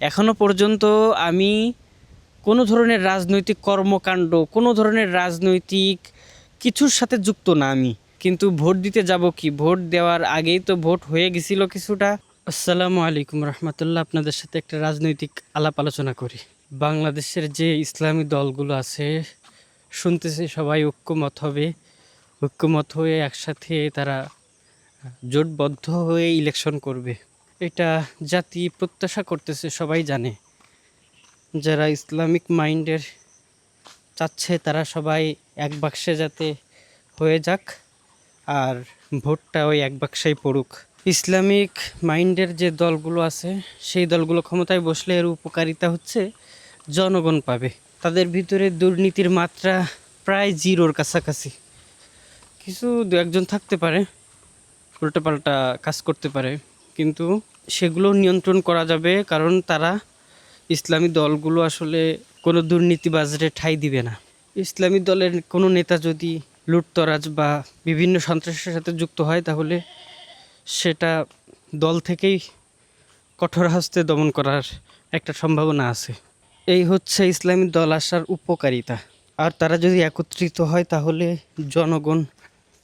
এখনও পর্যন্ত আমি কোনো ধরনের রাজনৈতিক কর্মকাণ্ড, কোনো ধরনের রাজনৈতিক কিছুর সাথে যুক্ত না আমি, কিন্তু ভোট দিতে যাব কি, ভোট দেওয়ার আগেই তো ভোট হয়ে গেছিল কিছুটা। আসসালামু আলাইকুম রহমতুল্লাহ। আপনাদের সাথে একটা রাজনৈতিক আলাপ আলোচনা করি। বাংলাদেশের যে ইসলামী দলগুলো আছে, শুনতেছি সবাই ঐক্যমত হয়ে একসাথে তারা জোটবদ্ধ হয়ে ইলেকশন করবে। এটা জাতি প্রত্যাশা করতেছে, সবাই জানে। যারা ইসলামিক মাইন্ডের চাচ্ছে তারা সবাই এক বাক্সে যাতে হয়ে যাক, আর ভোটটা ওই এক বাক্সেই পড়ুক। ইসলামিক মাইন্ডের যে দলগুলো আছে সেই দলগুলো ক্ষমতায় বসলে এর উপকারিতা হচ্ছে জনগণ পাবে। তাদের ভিতরে দুর্নীতির মাত্রা প্রায় জিরোর কাছাকাছি। কিছু দু একজন থাকতে পারে, উল্টোপাল্টা কাজ করতে পারে, কিন্তু সেগুলো নিয়ন্ত্রণ করা যাবে, কারণ তারা ইসলামী দলগুলো আসলে কোনো দুর্নীতিবাজরে ঠাঁই দিবে না। ইসলামী দলের কোনো নেতা যদি লুটতরাজ বা বিভিন্ন সন্ত্রাসের সাথে যুক্ত হয়, তাহলে সেটা দল থেকেই কঠোর হস্তে দমন করার একটা সম্ভাবনা আছে। এই হচ্ছে ইসলামী দল আসার উপকারিতা। আর তারা যদি একত্রিত হয় তাহলে জনগণ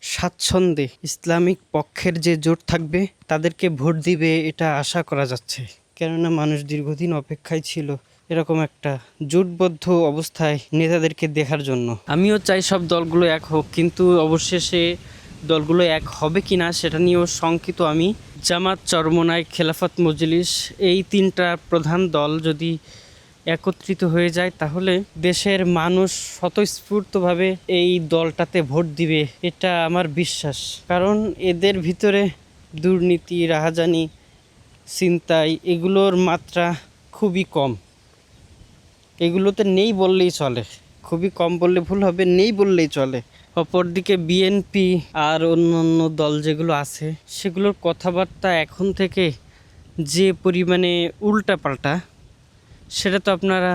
স্বাচ্ছন্দ্যে ইসলামিক পক্ষের যে জোট থাকবে তাদেরকে ভোট দিবে, এটা আশা করা যাচ্ছে। কেননা মানুষ দীর্ঘদিন অপেক্ষায় ছিল এরকম একটা জোটবদ্ধ অবস্থায় নেতাদেরকে দেখার জন্য। আমিও চাই সব দলগুলো এক হোক, কিন্তু অবশেষে দলগুলো এক হবে কি না সেটা নিয়েও শঙ্কিত আমি। জামাত, চরমোনাই, খেলাফত মজলিস, এই তিনটা প্রধান দল যদি একত্রিত হয়ে যায় তাহলে দেশের মানুষ স্বতঃস্ফূর্তভাবে এই দলটাতে ভোট দিবে, এটা আমার বিশ্বাস। কারণ এদের ভিতরে দুর্নীতি, রাহাজানি, ছিনতাই এগুলোর মাত্রা খুবই কম। এগুলোতে নেই বললেই চলে, খুবই কম বললে ভুল হবে, নেই বললেই চলে। অপরদিকে বিএনপি আর অন্য দল যেগুলো আছে সেগুলোর কথাবার্তা এখন থেকে যে পরিমাণে উল্টাপাল্টা, সেটা তো আপনারা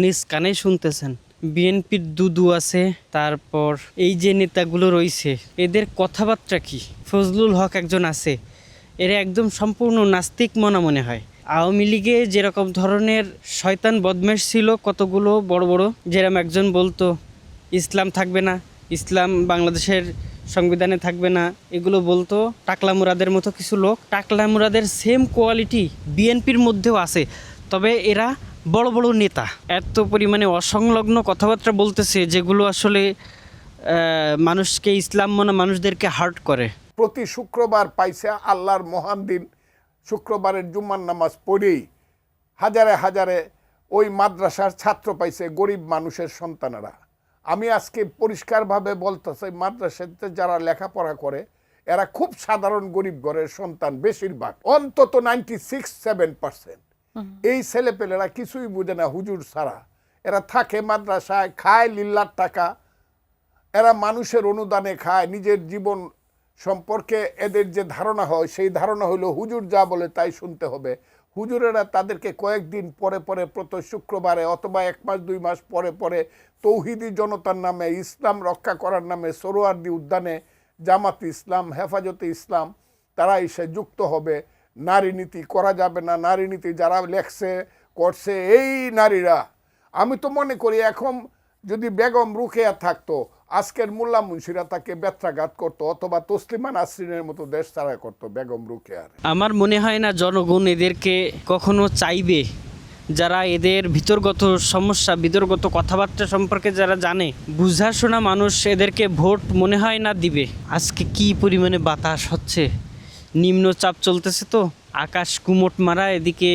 নিজ কানেই শুনতেছেন। বিএনপির দুদু আছে, তারপর এই যে নেতাগুলো রয়েছে এদের কথাবার্তা কি। ফজলুল হক একজন আছে, এরা একদম সম্পূর্ণ নাস্তিক মনে হয়। আওয়ামী লীগে যেরকম ধরনের শয়তান বদমাশ ছিল কতগুলো বড় বড়, যেরকম একজন বলতো ইসলাম থাকবে না, ইসলাম বাংলাদেশের সংবিধানে থাকবে না, এগুলো বলতো টাকলা মুরাদের মতো কিছু লোক। টাকলা মুরাদের সেম কোয়ালিটি বিএনপির মধ্যেও আছে, তবে এরা বড় বড় নেতা এত পরিমাণে অসংলগ্ন কথাবার্তা বলতেছে যেগুলো আসলে মানুষকে, ইসলাম মনা মানুষদেরকে হার্ট করে। প্রতি শুক্রবার পাইছে আল্লাহর মহান দিন, শুক্রবারের জুম্মার নামাজ পড়েই হাজারে হাজারে ওই মাদ্রাসার ছাত্র পাইছে, গরিব মানুষের সন্তানেরা। আমি আজকে পরিষ্কারভাবে বলতেছি, মাদ্রাসাতে যারা লেখাপড়া করে এরা খুব সাধারণ গরিব ঘরের সন্তান, বেশিরভাগ, অন্তত 96-7%। এই ছেলেপেলেরা কিছুই বুঝে না হুজুর ছাড়া। এরা থাকে মাদ্রাসায়, খায় লিল্লার টাকা, এরা মানুষের অনুদানে খায়। নিজের জীবন সম্পর্কে এদের যে ধারণা হয় সেই ধারণা হলো হুজুর যা বলে তাই শুনতে হবে। হুজুরেরা তাদেরকে কয়েকদিন পরে পরে প্রতি শুক্রবারে অথবা 1 মাস 2 মাস পরে পরে তৌহিদি জনতার নামে, ইসলাম রক্ষা করার নামে সোহরাওয়ার্দী উদ্যানে জামাত ইসলাম, হেফাজতে ইসলাম তারা এসে যুক্ত হবে। নারী নীতি করা যাবে না, নারী নীতি যারা লেখছে করছে এই নারীরা। আমি তো মনে করি এখন যদি বেগম রুকেয়া থাকতো, আজকের মোল্লা মুন্সিরা তাকে ব্যত্রাঘাত করতো, অথবা তসলিমা নাসরিনের মতো দেশ ছাড়া করতো বেগম রুকেয়ার। আমার মনে হয় না জনগণ এদেরকে কখনো চাইবে। যারা এদের ভিতরগত সমস্যা, ভিতরগত কথাবার্তা সম্পর্কে যারা জানে, বুঝাশোনা মানুষ এদেরকে ভোট মনে হয় না দিবে। আজকে কি পরিমাণে বাতাস হচ্ছে, নিম্নচাপ চলতেছে তো, আকাশ কুমোট মারা, এদিকে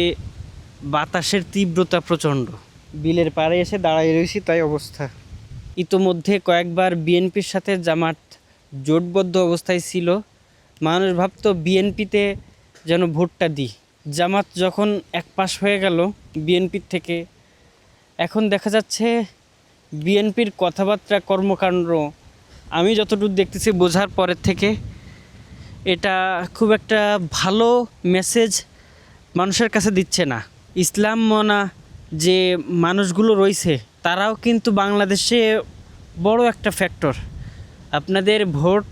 বাতাসের তীব্রতা প্রচণ্ড। বিলের পাড়ে এসে দাঁড়ায় রয়েছি, তাই অবস্থা। ইতোমধ্যে কয়েকবার বিএনপির সাথে জামাত জোটবদ্ধ অবস্থায় ছিল, মানুষ ভাবতো বিএনপিতে যেন ভোটটা দিই। জামাত যখন এক পাশ হয়ে গেল বিএনপির থেকে, এখন দেখা যাচ্ছে বিএনপির কথাবার্তা, কর্মকাণ্ড আমি যতটুকু দেখতেছি বোঝার পরের থেকে, এটা খুব একটা ভালো মেসেজ মানুষের কাছে দিচ্ছে না। ইসলাম মনা যে মানুষগুলো রয়েছে তারাও কিন্তু বাংলাদেশে বড় একটা ফ্যাক্টর। আপনাদের ভোট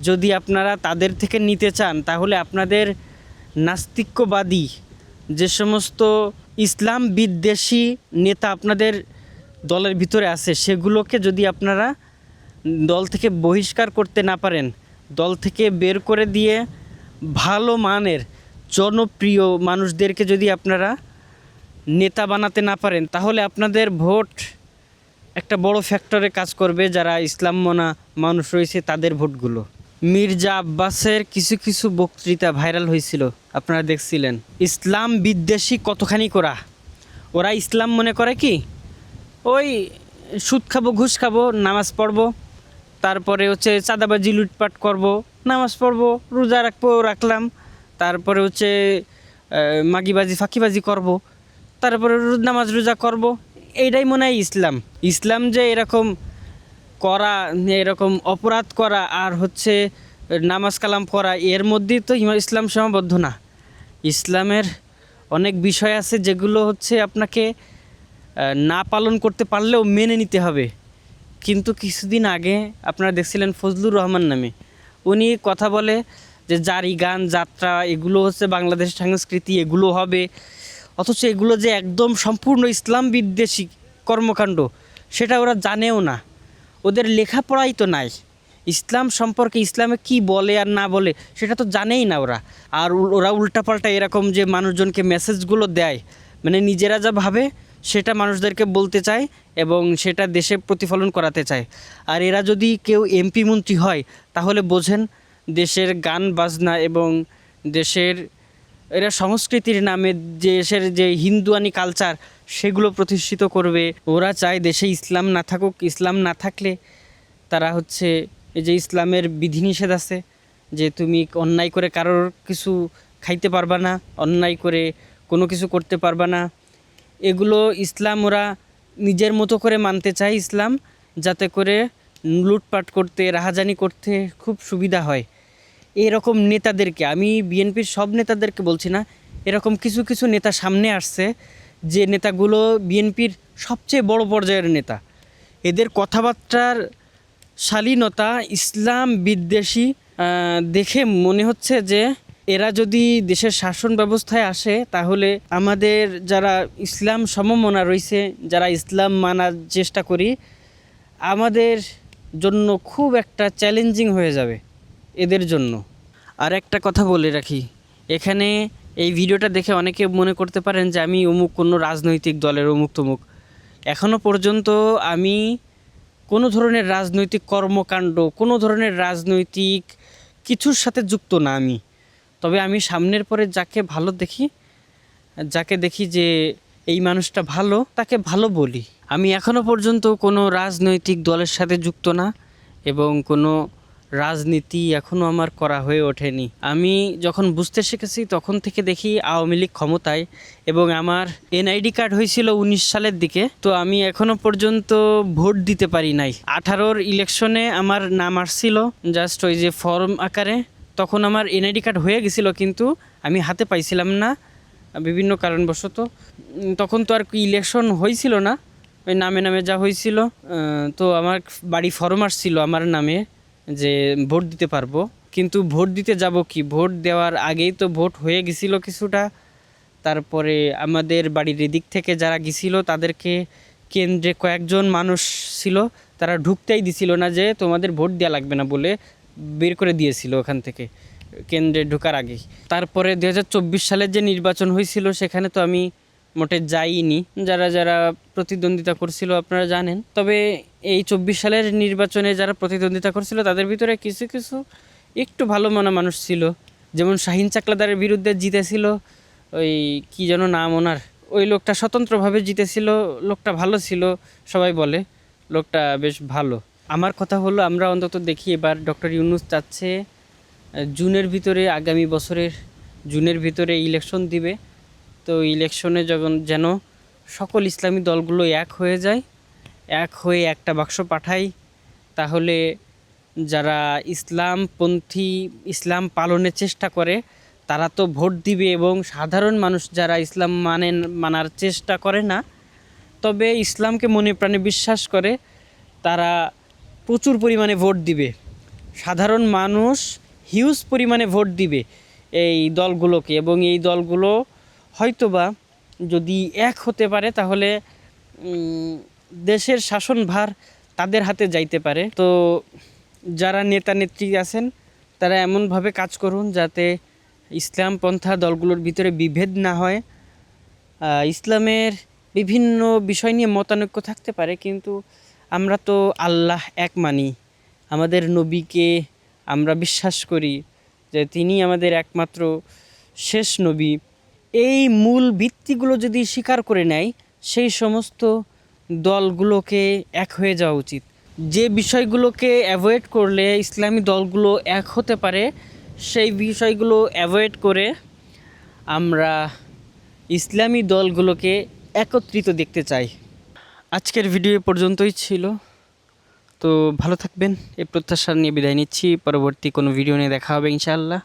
যদি আপনারা তাদের থেকে নিতে চান তাহলে আপনাদের নাস্তিক্যবাদী যে সমস্ত ইসলাম বিদ্বেষী নেতা আপনাদের দলের ভিতরে আছে, সেগুলোকে যদি আপনারা দল থেকে বহিষ্কার করতে না পারেন, দল থেকে বের করে দিয়ে ভালো মানের জনপ্রিয় মানুষদেরকে যদি আপনারা নেতা বানাতে না পারেন, তাহলে আপনাদের ভোট একটা বড় ফ্যাক্টরে কাজ করবে যারা ইসলাম মানা মানুষ রয়েছে তাদের ভোটগুলো। মির্জা আব্বাসের কিছু কিছু বক্তৃতা ভাইরাল হয়েছিল, আপনারা দেখছিলেন। ইসলাম বিদ্বেষী কতখানি করা, ওরা ইসলাম মনে করে কি ওই সুদ খাবো, ঘুষ খাবো, নামাজ পড়বো, তারপরে হচ্ছে চাঁদাবাজি লুটপাট করব, নামাজ পড়বো, রোজা রাখলাম, তারপরে হচ্ছে মাগিবাজি ফাঁকিবাজি করব, তারপরে নামাজ রোজা করব। এইটাই মনে হয় ইসলাম। ইসলাম যে এরকম করা, এরকম অপরাধ করা আর হচ্ছে নামাজ কালাম পড়া, এর মধ্যেই তো ইসলাম সীমাবদ্ধ না। ইসলামের অনেক বিষয় আছে যেগুলো হচ্ছে আপনাকে না পালন করতে পারলেও মেনে নিতে হবে। কিন্তু কিছুদিন আগে আপনারা দেখছিলেন ফজলুর রহমান নামে, উনি কথা বলে যে জারি গান যাত্রা এগুলো হচ্ছে বাংলাদেশ সংস্কৃতি, এগুলো হবে, অথচ এগুলো যে একদম সম্পূর্ণ ইসলাম বিদ্বেষী কর্মকাণ্ড সেটা ওরা জানেও না, ওদের লেখাপড়াই তো নাই। ইসলাম সম্পর্কে ইসলামে কি বলে আর না বলে সেটা তো জানেই না ওরা। আর ওরা উল্টাপাল্টা এরকম যে মানুষজনকে মেসেজগুলো দেয়, মানে নিজেরা যা ভাবে সেটা মানুষদেরকে বলতে চায় এবং সেটা দেশে প্রতিফলন করাতে চায়। আর এরা যদি কেউ এমপি মন্ত্রী হয় তাহলে বোঝেন দেশের গান বাজনা এবং দেশের এরা সংস্কৃতির নামে দেশের যে হিন্দুয়ানি কালচার সেগুলো প্রতিষ্ঠিত করবে। ওরা চায় দেশে ইসলাম না থাকুক। ইসলাম না থাকলে তারা হচ্ছে এই যে ইসলামের বিধিনিষেধ আছে যে তুমি অন্যায় করে কারোর কিছু খাইতে পারবা না, অন্যায় করে কোনো কিছু করতে পারবা না, এগুলো ইসলাম ওরা নিজের মতো করে মানতে চায় ইসলাম, যাতে করে লুটপাট করতে, রাহাজানি করতে খুব সুবিধা হয়। এরকম নেতাদেরকে, আমি বিএনপির সব নেতাদেরকে বলছি না, এরকম কিছু কিছু নেতা সামনে আসছে যে নেতাগুলো বিএনপির সবচেয়ে বড় পর্যায়ের নেতা। এদের কথাবার্তার শালীনতা ইসলাম বিদ্বেষী দেখে মনে হচ্ছে যে এরা যদি দেশের শাসন ব্যবস্থায় আসে তাহলে আমাদের যারা ইসলাম সমমনা রয়েছে, যারা ইসলাম মানার চেষ্টা করি, আমাদের জন্য খুব একটা চ্যালেঞ্জিং হয়ে যাবে এদের জন্য। আর একটা কথা বলে রাখি, এখানে এই ভিডিওটা দেখে অনেকে মনে করতে পারেন যে আমি অমুক কোনো রাজনৈতিক দলের অমুক তমুক। এখনও পর্যন্ত আমি কোনো ধরনের রাজনৈতিক কর্মকাণ্ড, কোনো ধরনের রাজনৈতিক কিছুর সাথে যুক্ত না আমি। তবে আমি সামনের পরে যাকে ভালো দেখি, যাকে দেখি যে এই মানুষটা ভালো, তাকে ভালো বলি। আমি এখনও পর্যন্ত কোনো রাজনৈতিক দলের সাথে যুক্ত না এবং কোনো রাজনীতি এখনও আমার করা হয়ে ওঠেনি। আমি যখন বুঝতে শিখেছি তখন থেকে দেখি আওয়ামী লীগ ক্ষমতায়, এবং আমার এনআইডি কার্ড হয়েছিল 19 সালের দিকে। তো আমি এখনও পর্যন্ত ভোট দিতে পারি নাই। 18-র ইলেকশনে আমার নাম আসছিল জাস্ট ওই যে ফর্ম আকারে, তখন আমার এনআইডি কার্ড হয়ে গেছিলো কিন্তু আমি হাতে পাইছিলাম না বিভিন্ন কারণবশত। তখন তো আর কি ইলেকশন হয়েছিল না, ওই নামে নামে যা হয়েছিল। তো আমার বাড়ি ফর্ম আসছিল আমার নামে যে ভোট দিতে পারবো, কিন্তু ভোট দিতে যাব কি, ভোট দেওয়ার আগেই তো ভোট হয়ে গেছিল কিছুটা। তারপরে আমাদের বাড়ির এদিক থেকে যারা গেছিল তাদেরকে কেন্দ্রে কয়েকজন মানুষ ছিল, তারা ঢুকতেই দিছিল না, যে তোমাদের ভোট দেওয়া লাগবে না বলে বের করে দিয়েছিল ওখান থেকে কেন্দ্রে ঢোকার আগেই। তারপরে 2024 সালের যে নির্বাচন হয়েছিল সেখানে তো আমি মোটে যাইনি, যারা যারা প্রতিদ্বন্দ্বিতা করছিল আপনারা জানেন। তবে এই 24 সালের নির্বাচনে যারা প্রতিদ্বন্দ্বিতা করছিল তাদের ভিতরে কিছু কিছু একটু ভালো মনা মানুষ ছিল, যেমন শাহিন চাকলাদারের বিরুদ্ধে জিতেছিল ওই কি যেন নাম ওনার, ওই লোকটা স্বতন্ত্রভাবে জিতেছিল, লোকটা ভালো ছিল, সবাই বলে লোকটা বেশ ভালো। আমার কথা হলো আমরা অন্তত দেখি এবার ডক্টর ইউনূস চাচ্ছে জুনের ভিতরে, আগামী বছরের জুনের ভিতরে ইলেকশন দিবে। তো ইলেকশনে যখন যেন সকল ইসলামী দলগুলো এক হয়ে যায়, এক হয়ে একটা বাক্স পাঠায়, তাহলে যারা ইসলামপন্থী, ইসলাম পালনের চেষ্টা করে তারা তো ভোট দিবে, এবং সাধারণ মানুষ যারা ইসলাম মানার চেষ্টা করে না তবে ইসলামকে মনে প্রাণে বিশ্বাস করে তারা প্রচুর পরিমাণে ভোট দিবে। সাধারণ মানুষ হিউজ পরিমাণে ভোট দিবে এই দলগুলোকে, এবং এই দলগুলো হয়তোবা যদি এক হতে পারে তাহলে দেশের শাসনভার তাদের হাতে যাইতে পারে। তো যারা নেতা নেত্রী আছেন তারা এমনভাবে কাজ করুন যাতে ইসলামপন্থা দলগুলোর ভিতরে বিভেদ না হয়। ইসলামের বিভিন্ন বিষয় নিয়ে মতানৈক্য থাকতে পারে, কিন্তু আমরা তো আল্লাহ এক মানি, আমাদের নবীকে আমরা বিশ্বাস করি যে তিনি আমাদের একমাত্র শেষ নবী। এই মূল ভিত্তিগুলো যদি স্বীকার করে নেয়, সেই সমস্ত দলগুলোকে এক হয়ে যাওয়া উচিত। যে বিষয়গুলোকে অ্যাভয়েড করলে ইসলামী দলগুলো এক হতে পারে, সেই বিষয়গুলো অ্যাভয়েড করে আমরা ইসলামী দলগুলোকে একত্রিত দেখতে চাই। আজকের ভিডিও পর্যন্তই ছিল। তো ভালো থাকবেন এই প্রত্যাশা নিয়ে বিদায় নিচ্ছি। পরবর্তী কোনো ভিডিও নিয়ে দেখা হবে ইনশাআল্লাহ।